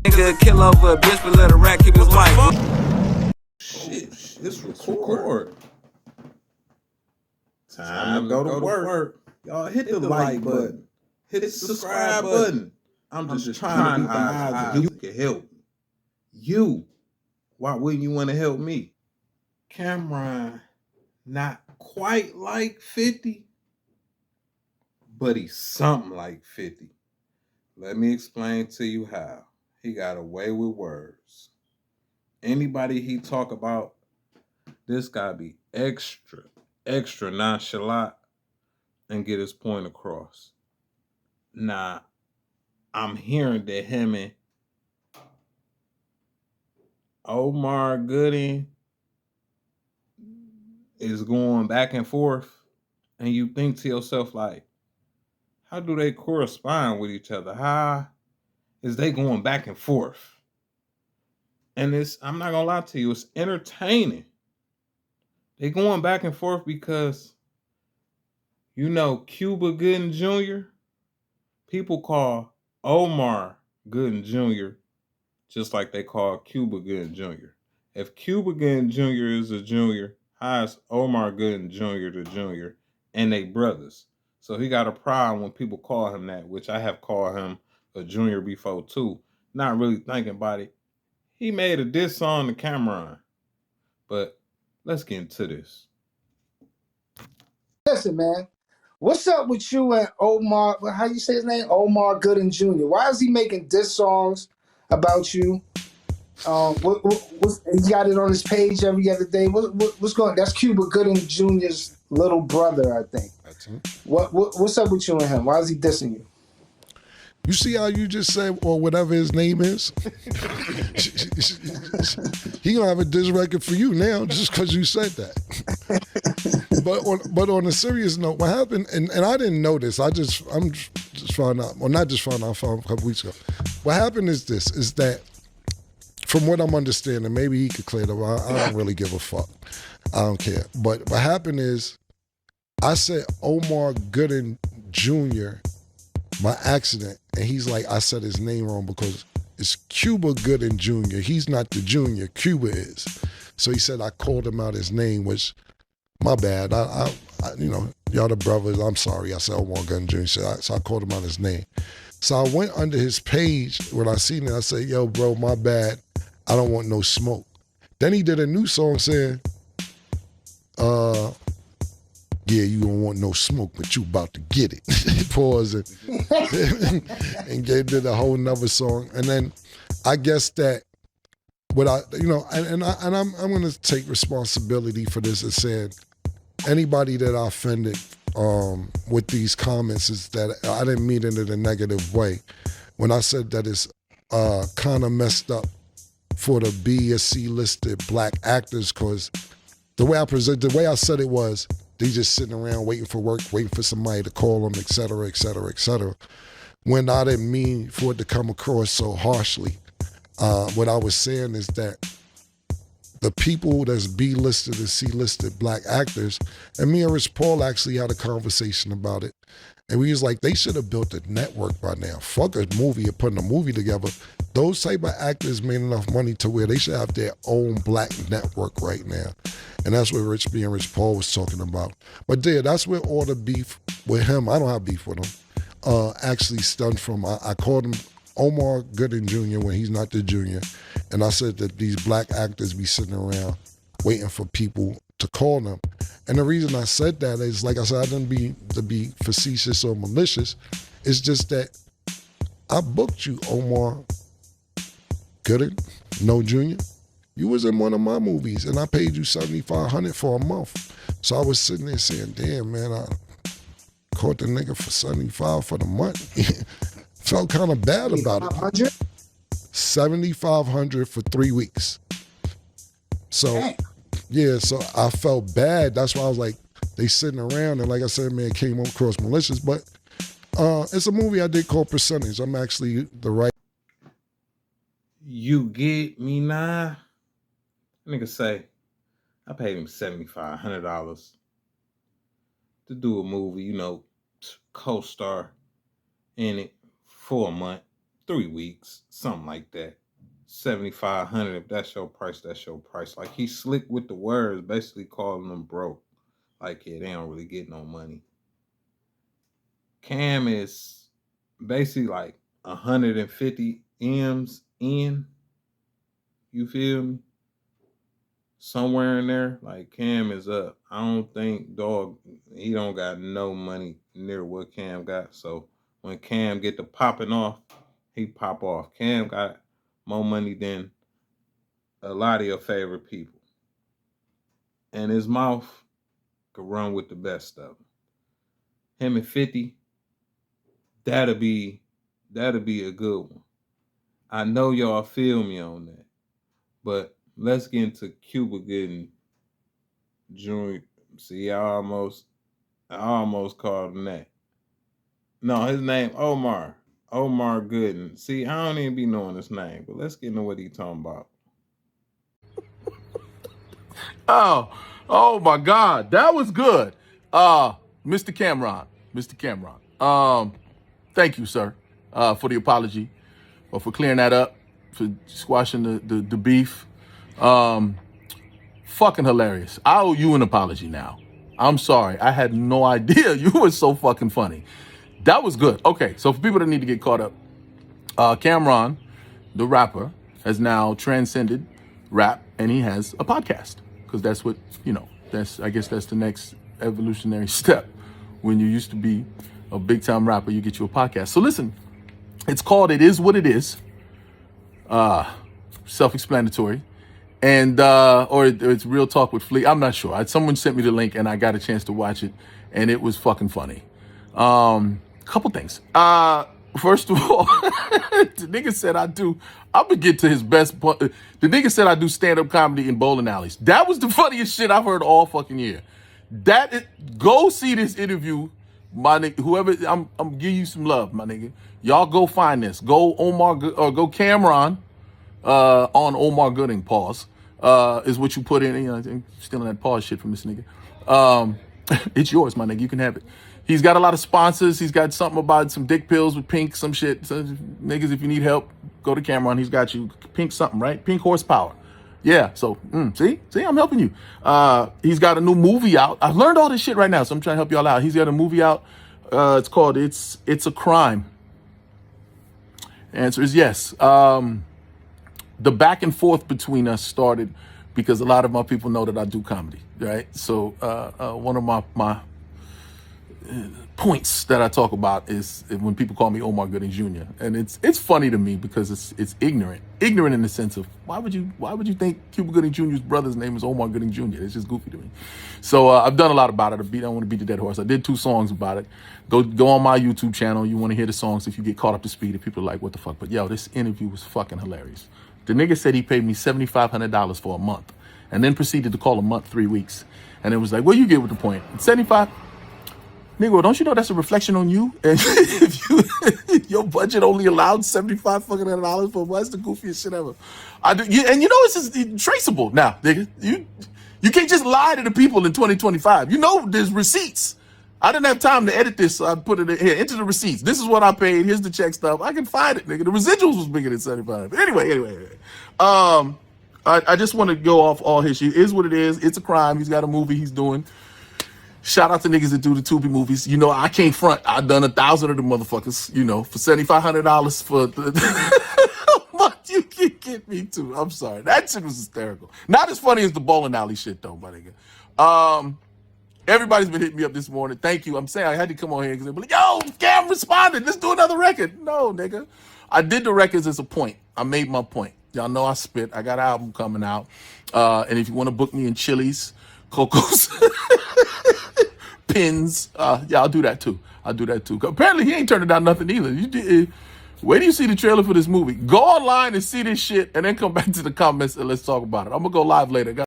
Nigga kill over a bitch, but let a rat keep his wife. Shit, it's record. Time to go to work. Y'all hit the like button. Hit the subscribe button. I'm just trying to be eyes and you can help me. You. Why wouldn't you want to help me? Cameron, not quite like 50, but he's something like 50. Let me explain to you how. He got away with words. Anybody he talk about, this guy be extra nonchalant and get his point across. Now, I'm hearing that him and Omar Gooding is going back and forth, and you think to yourself, like, how do they correspond with each other? How is they going back and forth? And I'm not gonna lie to you, it's entertaining. They going back and forth because Cuba Gooding Jr. People call Omar Gooding Jr. just like they call Cuba Gooding Jr. If Cuba Gooding Jr. is a junior, how is Omar Gooding Jr. the junior? And they brothers. So he got a problem when people call him that, which I have called him a junior before too. Not really thinking about it. He made a diss song to Cameron. But let's get into this. Listen, man. What's up with you and Omar? How you say his name? Omar Gooding Jr. Why is he making diss songs about you? He got it on his page every other day. What's going? That's Cuba Gooding Jr.'s little brother, I think. That's him. What's up with you and him? Why is he dissing you? You see how you just said, or whatever his name is? He gonna have a diss record for you now just because you said that. But on a serious note, what happened, and I didn't know this, I'm just found out, well not just found out, I found out a couple weeks ago. What happened is that from what I'm understanding, maybe he could clear it up, I don't really give a fuck. I don't care. But what happened is, I said Omar Gooding Jr. by accident, and he's like, I said his name wrong because it's Cuba Gooding Jr. He's not the junior, Cuba is. So he said I called him out his name, which, my bad. I y'all the brothers, I'm sorry. I said Omar Gooding Jr. So I called him out his name. So I went under his page, when I seen it, I said, yo, bro, my bad. I don't want no smoke. Then he did a new song saying, yeah, you don't want no smoke, but you about to get it. Pause and did a whole nother song. And then I guess that I'm gonna take responsibility for this and saying anybody that I offended with these comments is that I didn't mean it in a negative way. When I said that it's kind of messed up for the B or C listed black actors, because the way I said it was, they just sitting around waiting for work, waiting for somebody to call them, et cetera, et cetera, et cetera. When I didn't mean for it to come across so harshly. What I was saying is that the people that's B-listed and C-listed black actors, and me and Rich Paul actually had a conversation about it. And we was like, they should have built a network by now. Fuck a movie or putting a movie together. Those type of actors made enough money to where they should have their own black network right now. And that's what Rich Paul was talking about. But that's where all the beef with him, I don't have beef with him, actually stemmed from. I called him Omar Gooding Jr. when he's not the junior. And I said that these black actors be sitting around waiting for people to call them. And the reason I said that is, like I said, I didn't mean to be facetious or malicious. It's just that I booked you, Omar Gooding, no junior. You was in one of my movies, and I paid you $7,500 for a month. So I was sitting there saying, damn, man, I caught the nigga for $75 for the month. Felt kind of bad about it. $7,500 for 3 weeks. So, yeah, so I felt bad. That's why I was like, they sitting around, and like I said, man, it came across malicious. But it's a movie I did called Percentage. I'm actually the right. You get me now? Nigga say, I paid him $7,500 to do a movie, co-star in it for a month. 3 weeks, something like that. 7,500. If that's your price, that's your price. Like he slick with the words, basically calling them broke. Like, yeah, they don't really get no money. Cam is basically like 150 M's in. You feel me? Somewhere in there, like Cam is up. I don't think dog, he don't got no money near what Cam got. So when Cam get to popping off, he pop off. Cam got more money than a lot of your favorite people. And his mouth could run with the best of them. Him and 50, that'll be a good one. I know y'all feel me on that. But let's get into Cuba Gooding Jr. See, I almost called him that. No, his name Omar. Omar Gooden. See, I don't even be knowing his name, but let's get into what he talking about. Oh my God, that was good. Mr. Cameron. Thank you, sir, for the apology, or for clearing that up, for squashing the beef. Fucking hilarious. I owe you an apology now. I'm sorry. I had no idea. You were so fucking funny. That was good. Okay, so for people that need to get caught up, Cameron, the rapper, has now transcended rap, and he has a podcast. Because that's what, I guess that's the next evolutionary step. When you used to be a big time rapper, you get you a podcast. So listen, it's called It Is What It Is. Self-explanatory. And, or it's Real Talk with Flea. I'm not sure. Someone sent me the link and I got a chance to watch it, and it was fucking funny. Couple things. First of all, the nigga said I'm gonna get to his best point. The nigga said I do stand-up comedy in bowling alleys. That was the funniest shit I've heard all fucking year. Go see this interview, my nigga. Whoever, I'm giving you some love, my nigga. Y'all go find this. Go Omar, or go Cameron, on Omar Gooding, pause, is what you put in. I'm stealing that pause shit from this nigga. It's yours, my nigga. You can have it. He's got a lot of sponsors. He's got something about some dick pills with Pink, some shit. So, niggas, if you need help, go to Cameron. He's got you. Pink something, right? Pink horsepower. Yeah, so, see, I'm helping you. He's got a new movie out. I've learned all this shit right now, so I'm trying to help y'all out. He's got a movie out. It's called It's a Crime. Answer is yes. The back and forth between us started because a lot of my people know that I do comedy, right? So one of my points that I talk about is when people call me Omar Gooding Jr. And it's funny to me because it's ignorant in the sense of why would you think Cuba Gooding Jr.'s brother's name is Omar Gooding Jr.? It's just goofy to me. So I've done a lot about it. I don't want to beat the dead horse. I did 2 songs about it. Go on my YouTube channel. You want to hear the songs if you get caught up to speed. If people are like, what the fuck? But yo, this interview was fucking hilarious. The nigga said he paid me $7,500 for a month, and then proceeded to call a month 3 weeks. And it was like, well, you get with the point. 75. Nigga, don't you know that's a reflection on you? And if your budget only allowed $7,500 for a month, that's the goofiest shit ever. And it's just traceable now, nigga. You can't just lie to the people in 2025. There's receipts. I didn't have time to edit this, so I put it in here. Enter the receipts. This is what I paid. Here's the check stuff. I can find it, nigga. The residuals was bigger than 75. But anyway. I just want to go off all his shit. It is what it is. It's a crime. He's got a movie he's doing. Shout out to niggas that do the Tubi movies. I can't front. I've done 1,000 of the motherfuckers, for $7,500 for the you can get me too. I'm sorry. That shit was hysterical. Not as funny as the bowling alley shit though, my nigga. Everybody's been hitting me up this morning. Thank you. I'm saying I had to come on here because they're like, yo, Cam responded. Let's do another record. No, nigga. I did the records as a point. I made my point. Y'all know I spit. I got an album coming out. And if you want to book me in Chili's, Coco's, Pins, I'll do that too. Apparently he ain't turning down nothing either. Wait till you see the trailer for this movie. Go online and see this shit and then come back to the comments and let's talk about it. I'm going to go live later.